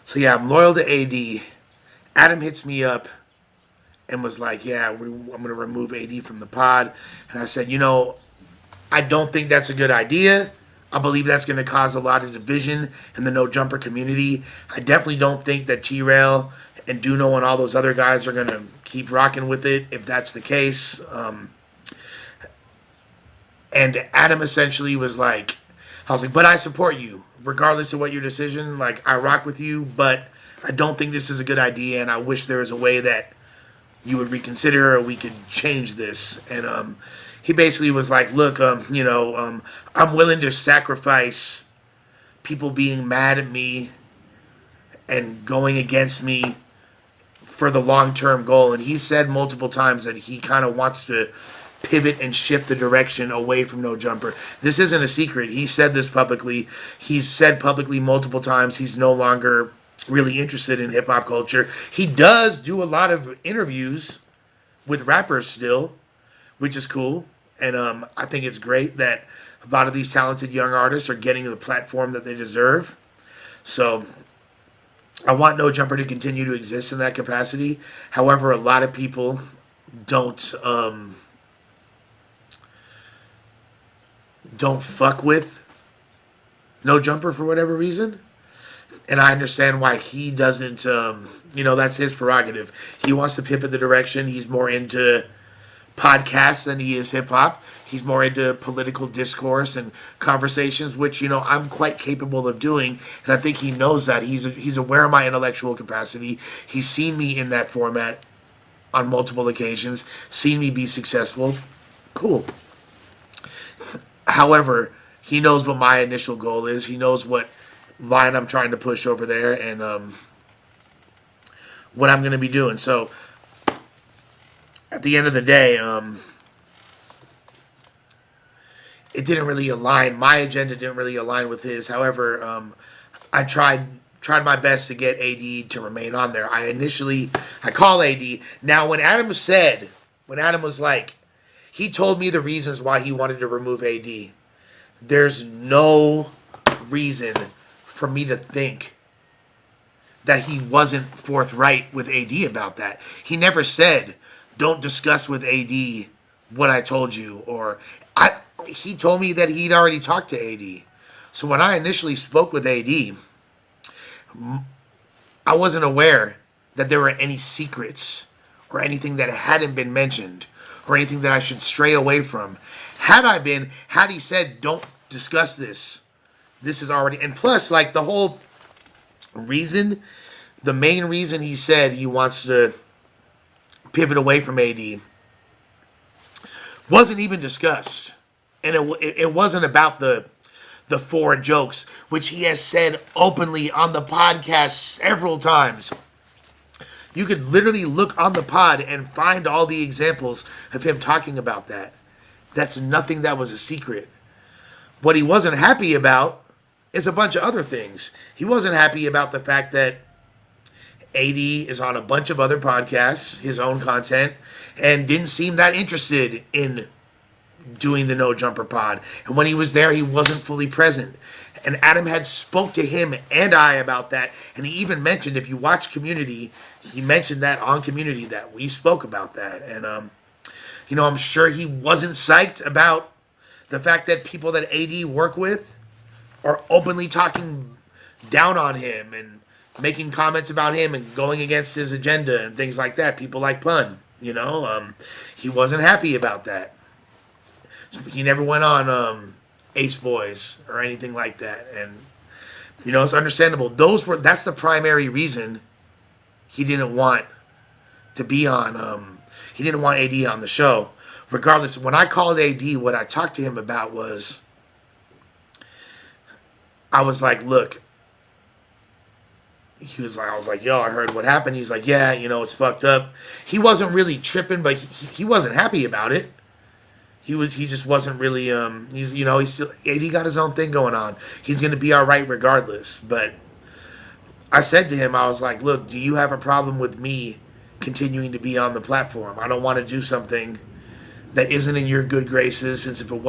So yeah, I'm loyal to AD. Adam hits me up and was like, yeah, I'm going to remove AD from the pod. And I said, I don't think that's a good idea. I believe that's going to cause a lot of division in the no jumper community. I definitely don't think that T-Rail and Duno and all those other guys are going to keep rocking with it if that's the case. And Adam essentially was like, I was like, but I support you, regardless of what your decision. Like, I rock with you, but I don't think this is a good idea, and I wish there was a way that you would reconsider or we could change this. And he basically was like, look, I'm willing to sacrifice people being mad at me and going against me for the long-term goal. And he said multiple times that he kind of wants to pivot and shift the direction away from no jumper. This isn't a secret. He said this publicly. He's said publicly multiple times he's no longer really interested in hip-hop culture. He does do a lot of interviews with rappers still, which is cool. And I think it's great that a lot of these talented young artists are getting the platform that they deserve. So I want No Jumper to continue to exist in that capacity. However, a lot of people don't fuck with No Jumper for whatever reason. And I understand why he doesn't, that's his prerogative. He wants to pivot the direction. He's more into podcasts than he is hip-hop. He's more into political discourse and conversations, which, I'm quite capable of doing. And I think he knows that. He's aware of my intellectual capacity. He's seen me in that format on multiple occasions, seen me be successful. Cool. However, he knows what my initial goal is. He knows what line I'm trying to push over there and what I'm going to be doing. So at the end of the day, it didn't really align. My agenda didn't really align with his. However, I tried my best to get AD to remain on there. I call AD. Now, when Adam was like, he told me the reasons why he wanted to remove AD. There's no reason for me to think that he wasn't forthright with AD about that. He never said, don't discuss with AD what I told you. He told me that he'd already talked to AD. So when I initially spoke with AD, I wasn't aware that there were any secrets or anything that hadn't been mentioned or anything that I should stray away from. Had he said, don't discuss this, this is already, and plus, like, the whole reason, the main reason he said he wants to pivot away from AD wasn't even discussed. And it wasn't about the 4 jokes, which he has said openly on the podcast several times. You could literally look on the pod and find all the examples of him talking about that. That's nothing that was a secret. What he wasn't happy about is a bunch of other things. He wasn't happy about the fact that AD is on a bunch of other podcasts, his own content, and didn't seem that interested in doing the No Jumper pod. And when he was there, he wasn't fully present. And Adam had spoke to him and I about that. And he even mentioned, if you watch Community, he mentioned that on Community that we spoke about that. And, I'm sure he wasn't psyched about the fact that people that AD work with are openly talking down on him and making comments about him and going against his agenda and things like that. People like Pun, he wasn't happy about that. He never went on Ace Boys or anything like that. And, it's understandable. That's the primary reason he didn't want to be on, he didn't want AD on the show. Regardless, when I called AD, what I talked to him about was, I was like, look, I was like, yo, I heard what happened. He's like, yeah, it's fucked up. He wasn't really tripping, but he wasn't happy about it. He just wasn't really, he's still, AD got his own thing going on. He's going to be all right regardless. But I said to him, I was like, look, do you have a problem with me continuing to be on the platform? I don't want to do something that isn't in your good graces, since if it